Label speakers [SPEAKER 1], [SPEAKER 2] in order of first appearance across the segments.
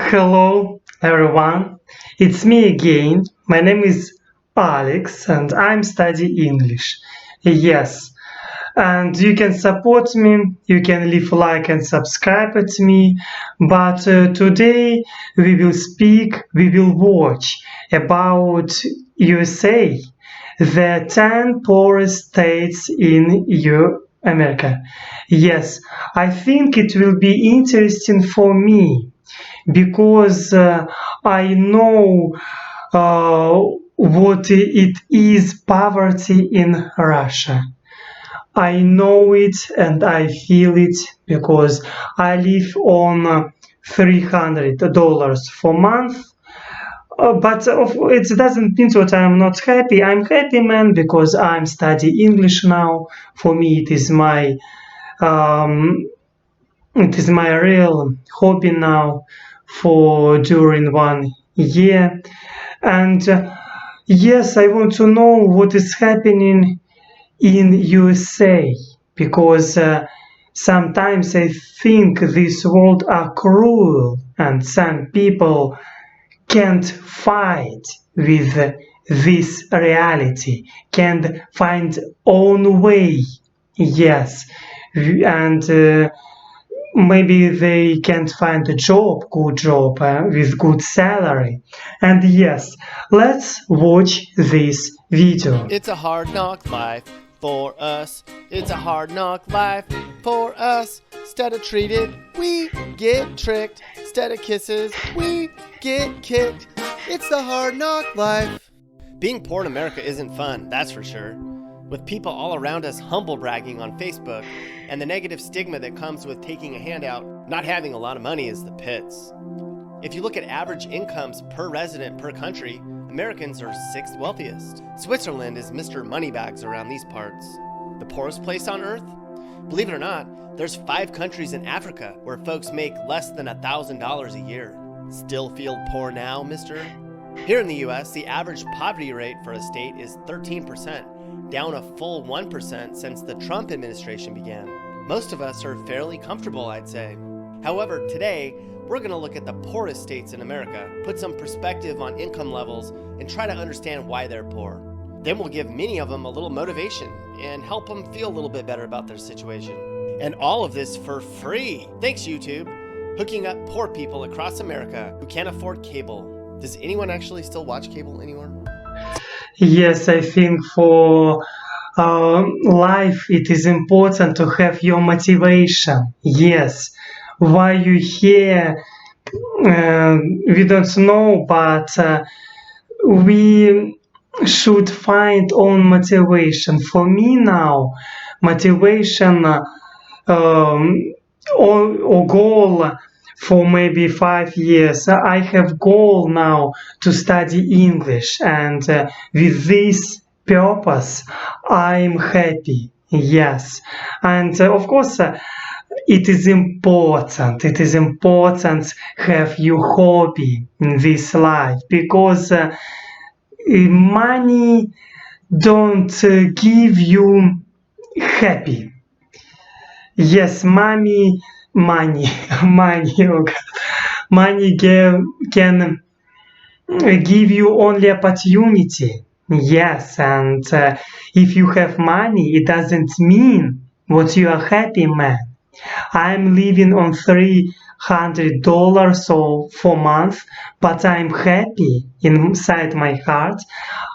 [SPEAKER 1] Hello, everyone. It's me again. My name is Aleks, and I'm studying English. Yes, and you can support me. You can leave a like and subscribe to me. But today we will watch about USA, the 10 poorest states in America. Yes, I think it will be interesting for me because I know uh, what it is poverty in Russia. I know it and I feel it because I live on $300 for month. It doesn't mean that I'm not happy. I'm happy, man, because I'm studying English now. For me, um, it is my real hobby now for during 1 year. And yes, I want to know what is happening in USA because sometimes I think this world are cruel and some people can't fight with this reality, can't find own way. Yes, and maybe they can't find a good job with good salary. And yes, let's watch this video.
[SPEAKER 2] It's a hard knock life for us. It's a hard knock life for us. Instead of treated, we get tricked. Instead of kisses, we get kicked. It's the hard knock life. Being poor in America isn't fun, that's for sure. With people all around us humble bragging on Facebook and the negative stigma that comes with taking a handout, not having a lot of money is the pits. If you look at average incomes per resident per country, Americans are 6th wealthiest. Switzerland is Mr. Moneybags around these parts. The poorest place on earth? Believe it or not, there's 5 countries in Africa where folks make less than $1,000 a year. Still feel poor now, mister? Here in the US, the average poverty rate for a state is 13%, down a full 1% since the Trump administration began. Most of us are fairly comfortable, I'd say. However, today, we're going to look at the poorest states in America, put some perspective on income levels, and try to understand why they're poor. Then we'll give many of them a little motivation and help them feel a little bit better about their situation. And all of this for free. Thanks, YouTube. Hooking up poor people across America who can't afford cable. Does anyone actually still watch cable anymore?
[SPEAKER 1] Yes, I think for life it is important to have your motivation. Yes, why you here, we don't know, but we should find own motivation. For me now, motivation or goal for maybe 5 years. I have goal now to study English, and with this purpose, I'm happy. Yes, and of course. It is important. It is important have your hobby in this life because money don't give you happy. Yes, money, okay. Money can give you only opportunity. Yes, and if you have money, it doesn't mean what you are happy, man. I'm living on $300 for month, but I'm happy inside my heart.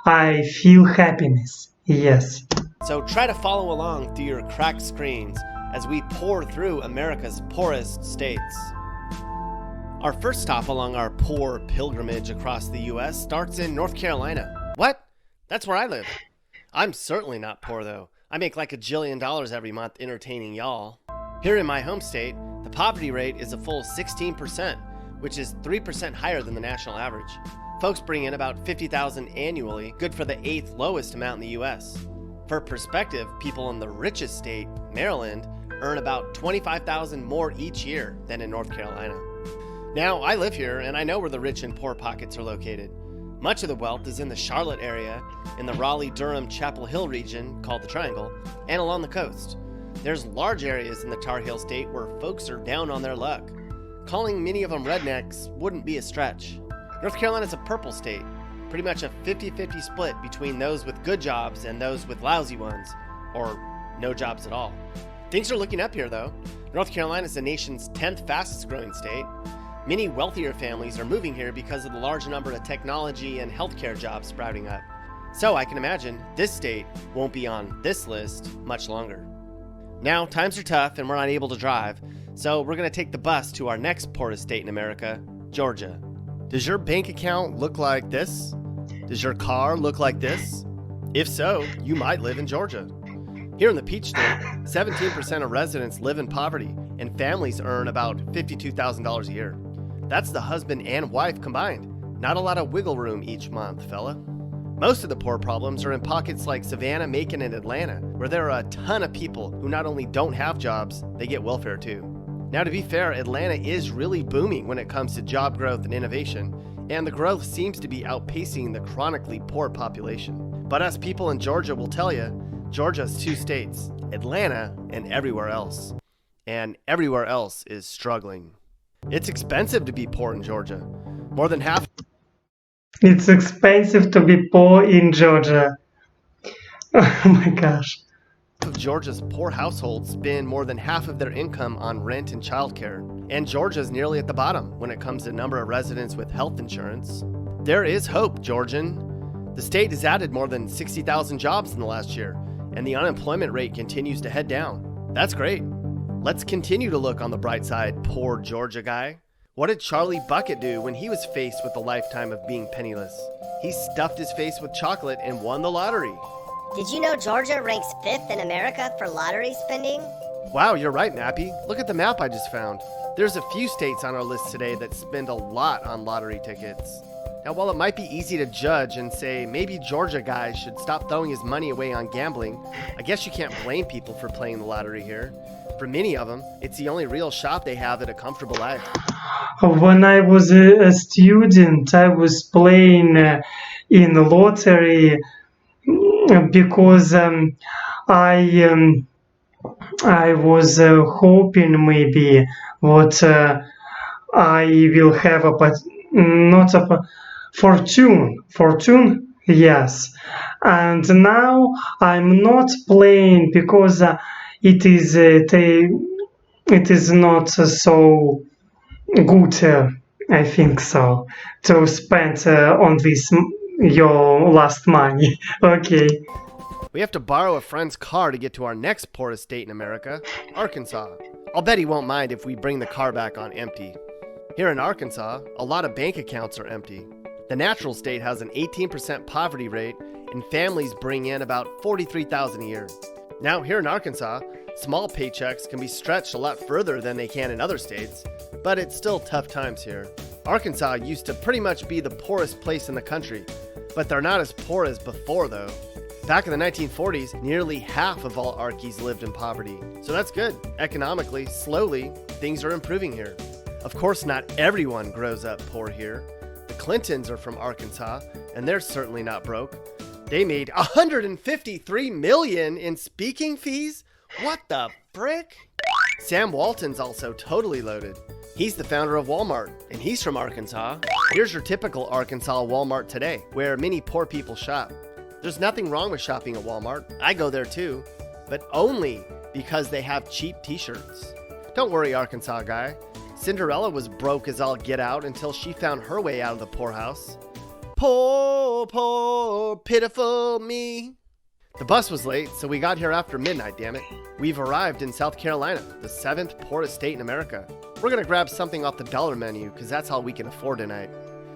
[SPEAKER 1] I feel happiness. Yes.
[SPEAKER 2] So try to follow along through your cracked screens as we pour through America's poorest states. Our first stop along our poor pilgrimage across the U.S. starts in North Carolina. What? That's where I live. I'm certainly not poor, though. I make like $1 jillion every month entertaining y'all. Here in my home state, the poverty rate is a full 16%, which is 3% higher than the national average. Folks bring in about $50,000 annually, good for the 8th lowest amount in the US. For perspective, people in the richest state, Maryland, earn about $25,000 more each year than in North Carolina. Now, I live here and I know where the rich and poor pockets are located. Much of the wealth is in the Charlotte area, in the Raleigh-Durham-Chapel Hill region, called the Triangle, and along the coast. There's large areas in the Tar Heel State where folks are down on their luck. Calling many of them rednecks wouldn't be a stretch. North Carolina's a purple state, pretty much a 50-50 split between those with good jobs and those with lousy ones, or no jobs at all. Things are looking up here though. North Carolina is the nation's 10th fastest growing state. Many wealthier families are moving here because of the large number of technology and healthcare jobs sprouting up. So I can imagine this state won't be on this list much longer. Now, times are tough and we're not able to drive, so we're going to take the bus to our next poorest state in America, Georgia. Does your bank account look like this? Does your car look like this? If so, you might live in Georgia. Here in the Peach State, 17% of residents live in poverty, and families earn about $52,000 a year. That's the husband and wife combined. Not a lot of wiggle room each month, fella. Most of the poor problems are in pockets like Savannah, Macon, and Atlanta, where there are a ton of people who not only don't have jobs, they get welfare too. Now, to be fair, Atlanta is really booming when it comes to job growth and innovation, and the growth seems to be outpacing the chronically poor population. But us people in Georgia will tell you, Georgia's two states, Atlanta and everywhere else. And everywhere else is struggling. It's expensive to be poor in Georgia. More than half.
[SPEAKER 1] It's expensive to be poor in Georgia. Oh my gosh.
[SPEAKER 2] Of Georgia's poor households spend more than half of their income on rent and childcare, and Georgia's nearly at the bottom when it comes to number of residents with health insurance. There is hope, Georgian. The state has added more than 60,000 jobs in the last year, and the unemployment rate continues to head down. That's great. Let's continue to look on the bright side, poor Georgia guy. What did Charlie Bucket do when he was faced with a lifetime of being penniless? He stuffed his face with chocolate and won the lottery.
[SPEAKER 3] Did you know Georgia ranks 5th in America for lottery spending?
[SPEAKER 2] Wow, you're right, Mappy. Look at the map I just found. There's a few states on our list today that spend a lot on lottery tickets. Now, while it might be easy to judge and say maybe Georgia guys should stop throwing his money away on gambling, I guess you can't blame people for playing the lottery here. For many of them, it's the only real shot they have at a comfortable life.
[SPEAKER 1] When I was a student, I was playing in the lottery because I was hoping maybe what I will have fortune, yes. And now I'm not playing because it is not so good, I think so, to spend on this your last money. Okay.
[SPEAKER 2] We have to borrow a friend's car to get to our next poorest state in America, Arkansas. I'll bet he won't mind if we bring the car back on empty. Here in Arkansas, a lot of bank accounts are empty. The natural state has an 18% poverty rate, and families bring in about $43,000 a year. Now, here in Arkansas, small paychecks can be stretched a lot further than they can in other states, but it's still tough times here. Arkansas used to pretty much be the poorest place in the country, but they're not as poor as before though. Back in the 1940s, nearly half of all Arkies lived in poverty. So that's good. Economically, slowly, things are improving here. Of course, not everyone grows up poor here. The Clintons are from Arkansas, and they're certainly not broke. They made $153 million in speaking fees? What the frick? Sam Walton's also totally loaded. He's the founder of Walmart, and he's from Arkansas. Here's your typical Arkansas Walmart today, where many poor people shop. There's nothing wrong with shopping at Walmart. I go there too, but only because they have cheap t-shirts. Don't worry, Arkansas guy. Cinderella was broke as all get out until she found her way out of the poorhouse. Poor, poor, pitiful me. The bus was late, so we got here after midnight, damn it. We've arrived in South Carolina, the 7th poorest state in America. We're gonna grab something off the dollar menu, because that's all we can afford tonight.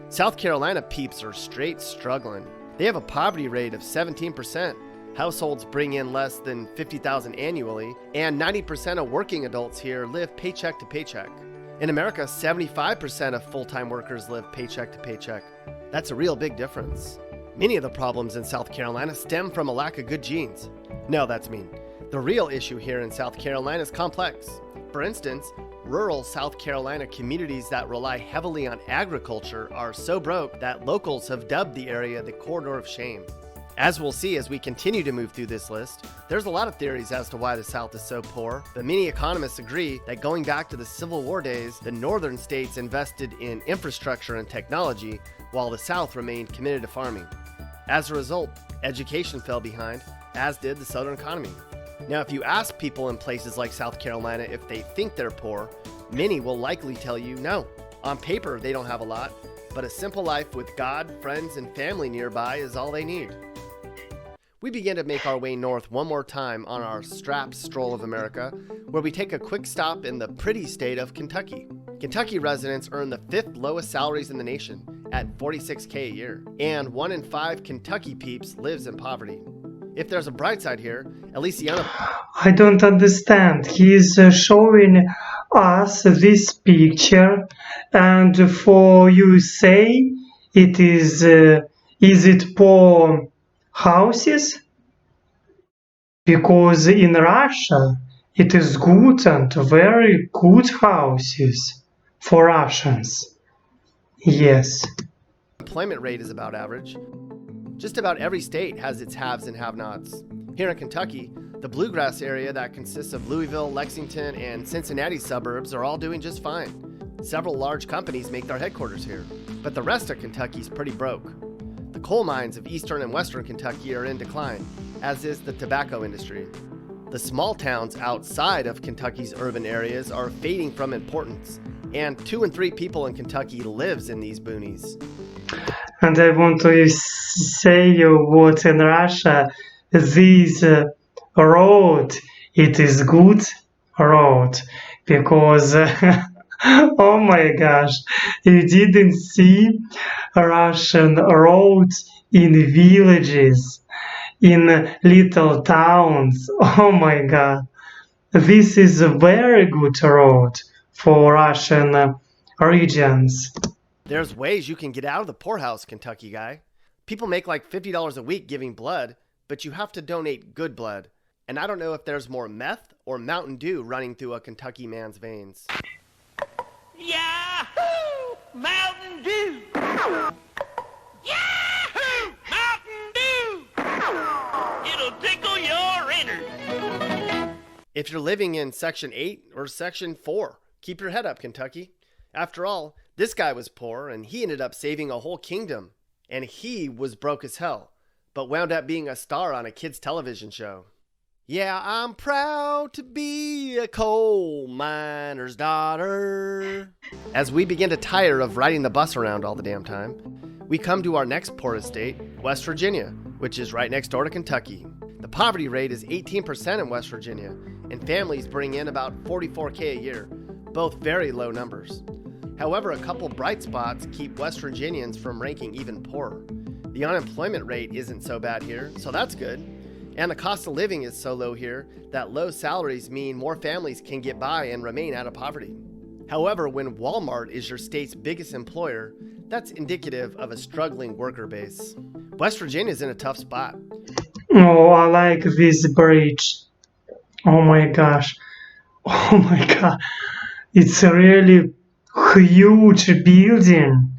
[SPEAKER 2] South Carolina peeps are straight struggling. They have a poverty rate of 17%. Households bring in less than $50,000 annually, and 90% of working adults here live paycheck to paycheck. In America, 75% of full-time workers live paycheck to paycheck. That's a real big difference. Many of the problems in South Carolina stem from a lack of good genes. No, that's mean. The real issue here in South Carolina is complex. For instance, rural South Carolina communities that rely heavily on agriculture are so broke that locals have dubbed the area the corridor of shame. As we'll see as we continue to move through this list, there's a lot of theories as to why the South is so poor, but many economists agree that going back to the Civil War days, the northern states invested in infrastructure and technology, while the South remained committed to farming. As a result, education fell behind, as did the Southern economy. Now, if you ask people in places like South Carolina if they think they're poor, many will likely tell you no. On paper, they don't have a lot, but a simple life with God, friends, and family nearby is all they need. We begin to make our way north one more time on our strapped stroll of America, where we take a quick stop in the pretty state of Kentucky. Kentucky residents earn the 5th lowest salaries in the nation at $46K a year, and 1 in 5 Kentucky peeps lives in poverty. If there's a bright side here, at least the
[SPEAKER 1] I don't understand. He's showing us this picture, and for you say it is it poor houses? Because in Russia it is good and very good houses for Russians. Yes.
[SPEAKER 2] unemployment rate is about average. Just about every state has its haves and have-nots. Here in Kentucky, the bluegrass area that consists of Louisville, Lexington, and Cincinnati suburbs are all doing just fine. Several large companies make their headquarters here, but the rest of Kentucky's pretty broke. The coal mines of eastern and western Kentucky are in decline, as is the tobacco industry. The small towns outside of Kentucky's urban areas are fading from importance, and 2 in 3 people in Kentucky lives in these boonies.
[SPEAKER 1] And I want to say you what in Russia this road, it is good road, because oh my gosh, you didn't see Russian roads in villages, in little towns. Oh my god, this is a very good road for Russian regions.
[SPEAKER 2] There's ways you can get out of the poorhouse, Kentucky guy. People make like $50 a week giving blood, but you have to donate good blood. And I don't know if there's more meth or Mountain Dew running through a Kentucky man's veins.
[SPEAKER 4] Yahoo! Mountain Dew! Yahoo! Mountain Dew! It'll tickle your innards.
[SPEAKER 2] If you're living in Section 8 or Section 4, keep your head up, Kentucky. After all, this guy was poor and he ended up saving a whole kingdom. And he was broke as hell, but wound up being a star on a kid's television show. Yeah, I'm proud to be a coal miner's daughter. As we begin to tire of riding the bus around all the damn time, we come to our next poorest state, West Virginia, which is right next door to Kentucky. The poverty rate is 18% in West Virginia, and families bring in about $44K a year, both very low numbers. However, a couple bright spots keep West Virginians from ranking even poorer. The unemployment rate isn't so bad here, so that's good. And the cost of living is so low here that low salaries mean more families can get by and remain out of poverty. However, when Walmart is your state's biggest employer, that's indicative of a struggling worker base. West Virginia is in a tough spot.
[SPEAKER 1] Oh, I like this bridge. Oh my gosh. Oh my god. It's a really huge building.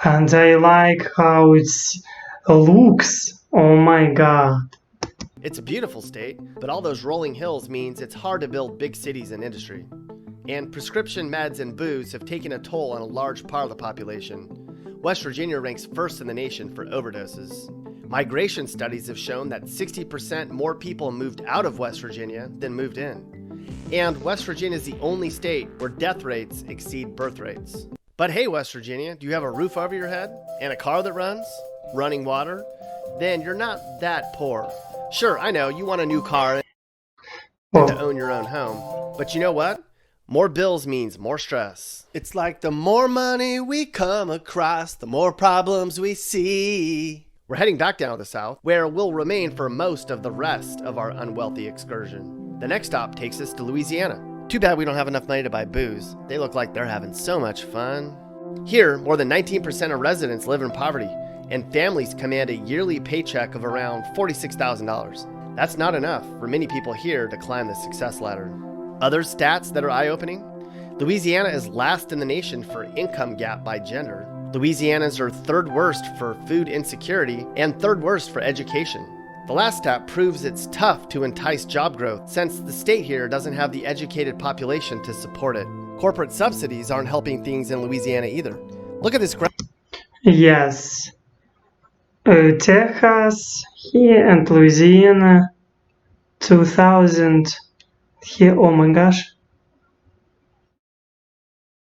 [SPEAKER 1] And I like how it looks. Oh my god.
[SPEAKER 2] It's a beautiful state, but all those rolling hills means it's hard to build big cities and industry. And prescription meds and booze have taken a toll on a large part of the population. West Virginia ranks first in the nation for overdoses. Migration studies have shown that 60% more people moved out of West Virginia than moved in. And West Virginia is the only state where death rates exceed birth rates. But hey, West Virginia, do you have a roof over your head and a car that runs? Running water? Then you're not that poor. Sure, I know you want a new car and to own your own home. But you know what? More bills means more stress. It's like the more money we come across, the more problems we see. We're heading back down to the south, where we'll remain for most of the rest of our unwealthy excursion. The next stop takes us to Louisiana. Too bad we don't have enough money to buy booze. They look like they're having so much fun. Here, more than 19% of residents live in poverty, and families command a yearly paycheck of around $46,000. That's not enough for many people here to climb the success ladder. Other stats that are eye-opening? Louisiana is last in the nation for income gap by gender. Louisianans are third worst for food insecurity and third worst for education. The last stat proves it's tough to entice job growth since the state here doesn't have the educated population to support it. Corporate subsidies aren't helping things in Louisiana either. Look at this graph.
[SPEAKER 1] Yes. Texas here and Louisiana 2000 here. Oh my gosh.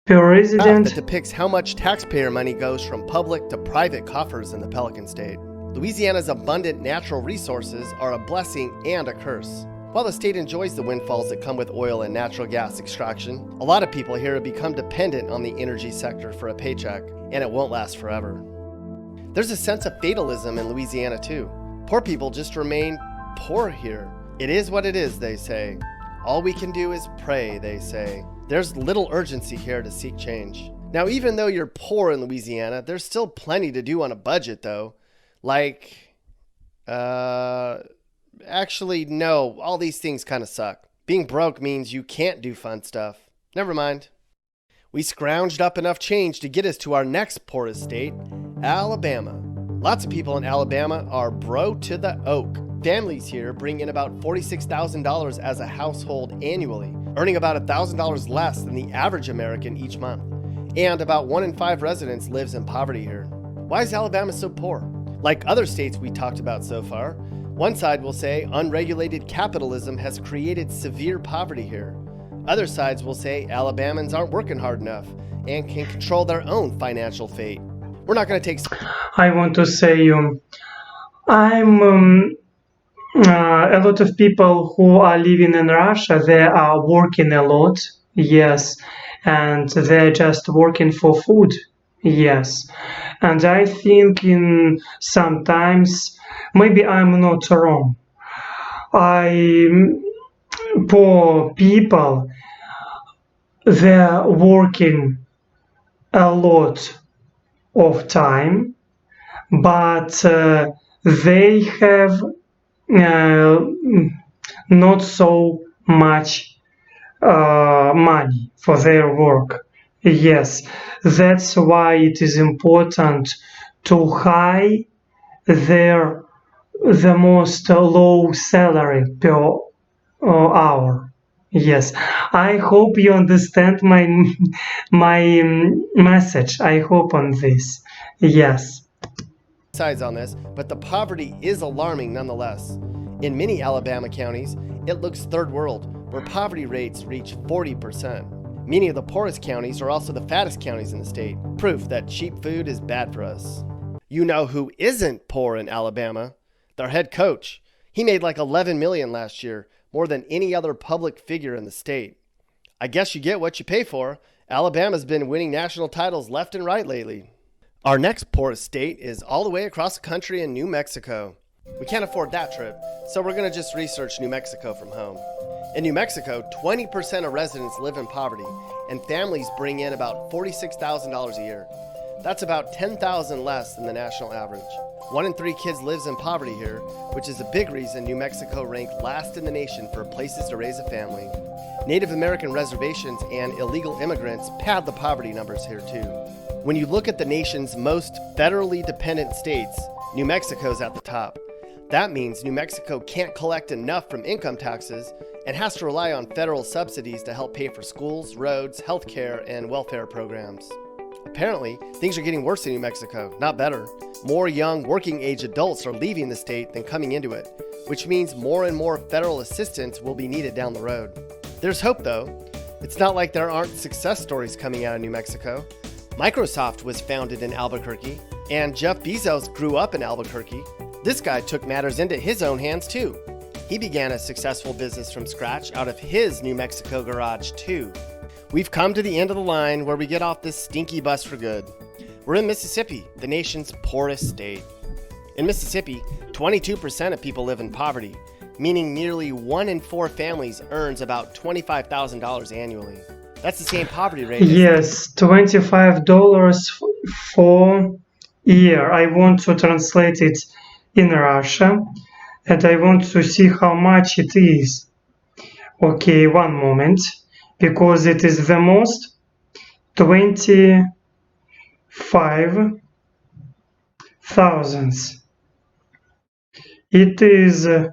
[SPEAKER 1] Per resident.
[SPEAKER 2] That depicts how much taxpayer money goes from public to private coffers in the Pelican State. Louisiana's abundant natural resources are a blessing and a curse. While the state enjoys the windfalls that come with oil and natural gas extraction, a lot of people here have become dependent on the energy sector for a paycheck, and it won't last forever. There's a sense of fatalism in Louisiana too. Poor people just remain poor here. It is what it is, they say. All we can do is pray, they say. There's little urgency here to seek change. Now, even though you're poor in Louisiana, there's still plenty to do on a budget though. Actually, no, all these things kind of suck. Being broke means you can't do fun stuff. Never mind. We scrounged up enough change to get us to our next poorest state, Alabama. Lots of people in Alabama are broke to the oak. Families here bring in about $46,000 as a household annually, earning about $1,000 less than the average American each month. And about 1 in 5 residents lives in poverty here. Why is Alabama so poor? Like other states we talked about so far, one side will say unregulated capitalism has created severe poverty here. Other sides will say Alabamans aren't working hard enough and can control their own financial fate. We're not going to take...
[SPEAKER 1] I want to say a lot of people who are living in Russia, they are working a lot, yes, and they're just working for food, yes. And I think in sometimes, maybe I'm not wrong, poor people, they're working a lot of time, but they have not so much money for their work. Yes, that's why it is important to hire the most low salary per hour. Yes, I hope you understand my message. I hope on this. Yes.
[SPEAKER 2] Sides on this, but the poverty is alarming nonetheless. In many Alabama counties, it looks third world, where poverty rates reach 40%. Many of the poorest counties are also the fattest counties in the state, proof that cheap food is bad for us. You know who isn't poor in Alabama? Their head coach. He made like $11 million last year, more than any other public figure in the state. I guess you get what you pay for. Alabama's been winning national titles left and right lately. Our next poorest state is all the way across the country in New Mexico. We can't afford that trip, so we're going to just research New Mexico from home. In New Mexico, 20% of residents live in poverty, and families bring in about $46,000 a year. That's about $10,000 less than the national average. 1 in 3 kids lives in poverty here, which is a big reason New Mexico ranked last in the nation for places to raise a family. Native American reservations and illegal immigrants pad the poverty numbers here too. When you look at the nation's most federally dependent states, New Mexico's at the top. That means New Mexico can't collect enough from income taxes and has to rely on federal subsidies to help pay for schools, roads, healthcare, and welfare programs. Apparently, things are getting worse in New Mexico, not better. More young working-age adults are leaving the state than coming into it, which means more and more federal assistance will be needed down the road. There's hope, though. It's not like there aren't success stories coming out of New Mexico. Microsoft was founded in Albuquerque, and Jeff Bezos grew up in Albuquerque. This guy took matters into his own hands, too. He began a successful business from scratch out of his New Mexico garage, too. We've come to the end of the line where we get off this stinky bus for good. We're in Mississippi, the nation's poorest state. In Mississippi, 22% of people live in poverty, meaning nearly 1 in 4 families earns about $25,000 annually. That's the same poverty rate.
[SPEAKER 1] Yes, $25 for year. I want to translate it in Russia, and I want to see how much it is. Okay, one moment, because it is the most $25 5,000. It is, oh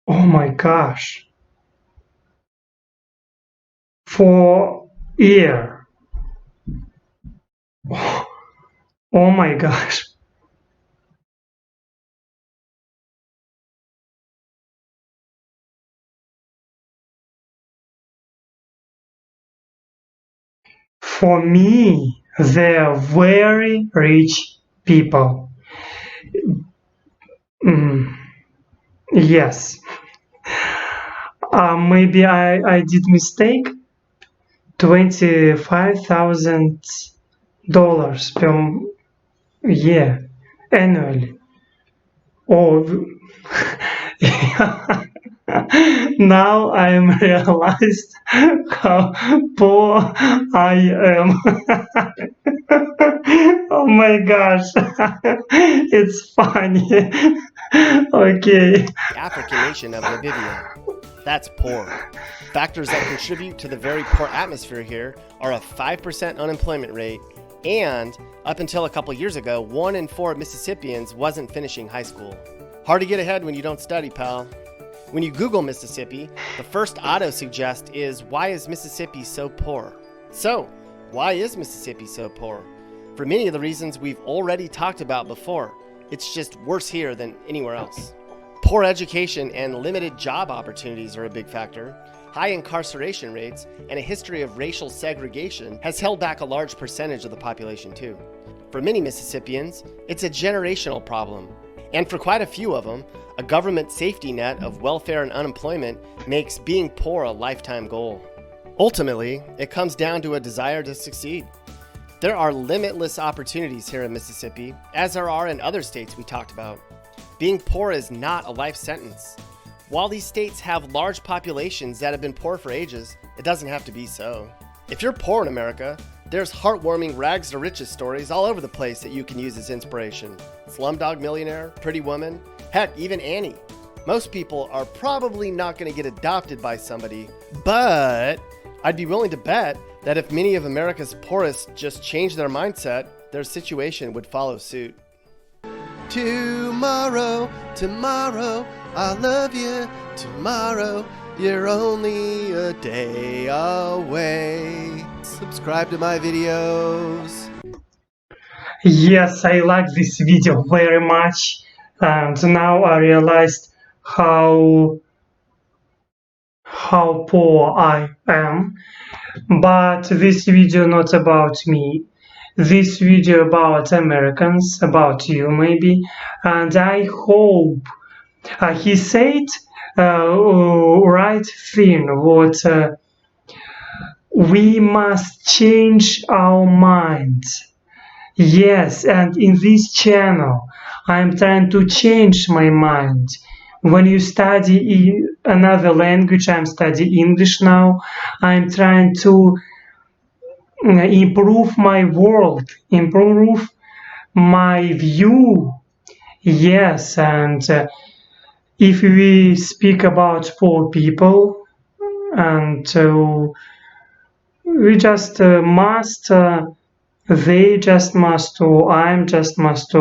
[SPEAKER 1] my gosh, for year. Oh my gosh. For me, they're very rich people. Yes. Maybe I did mistake. $25,000 per year annually. Oh, now I am realized how poor I am. Oh my gosh, it's funny. Okay.
[SPEAKER 2] The African nation of Namibia. That's poor. Factors that contribute to the very poor atmosphere here are a 5% unemployment rate, and up until a couple years ago, 1 in 4 Mississippians wasn't finishing high school. Hard to get ahead when you don't study, pal. When you Google Mississippi, the first auto-suggest is, why is Mississippi so poor? So, why is Mississippi so poor? For many of the reasons we've already talked about before. It's just worse here than anywhere else. Poor education and limited job opportunities are a big factor. High incarceration rates and a history of racial segregation has held back a large percentage of the population too. For many Mississippians, it's a generational problem. And for quite a few of them, a government safety net of welfare and unemployment makes being poor a lifetime goal. Ultimately, it comes down to a desire to succeed. There are limitless opportunities here in Mississippi, as there are in other states we talked about. Being poor is not a life sentence. While these states have large populations that have been poor for ages, it doesn't have to be so. If you're poor in America, there's heartwarming rags to riches stories all over the place that you can use as inspiration. Slumdog Millionaire, Pretty Woman, heck, even Annie. Most people are probably not going to get adopted by somebody, but I'd be willing to bet that if many of America's poorest just changed their mindset, their situation would follow suit. Tomorrow, tomorrow, I love you. Tomorrow, you're only a day away. Subscribe to my videos.
[SPEAKER 1] Yes, I like this video very much, and now I realized how poor I am. But this video not about me. This video about Americans, about you maybe, and I hope he said right thing. What we must change our minds. Yes, and in this channel, I'm trying to change my mind. When you study another language, I'm studying English now. I'm trying to improve my world, improve my view. Yes, and if we speak about poor people, and we just must, they just must, or I just must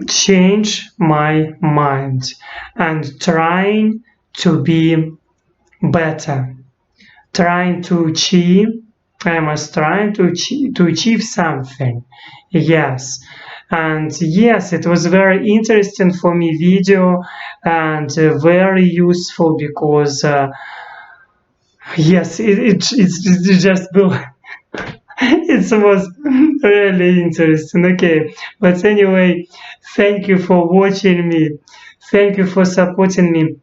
[SPEAKER 1] change my mind and trying to be better, trying to achieve. I must try to achieve something. Yes, and yes, it was very interesting for me video, and very useful, because yes, it's just it was really interesting. Okay, but anyway, thank you for watching me, thank you for supporting me.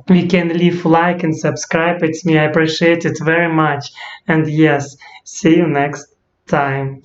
[SPEAKER 1] We can leave like and subscribe. It's me, I appreciate it very much. And yes, see you next time.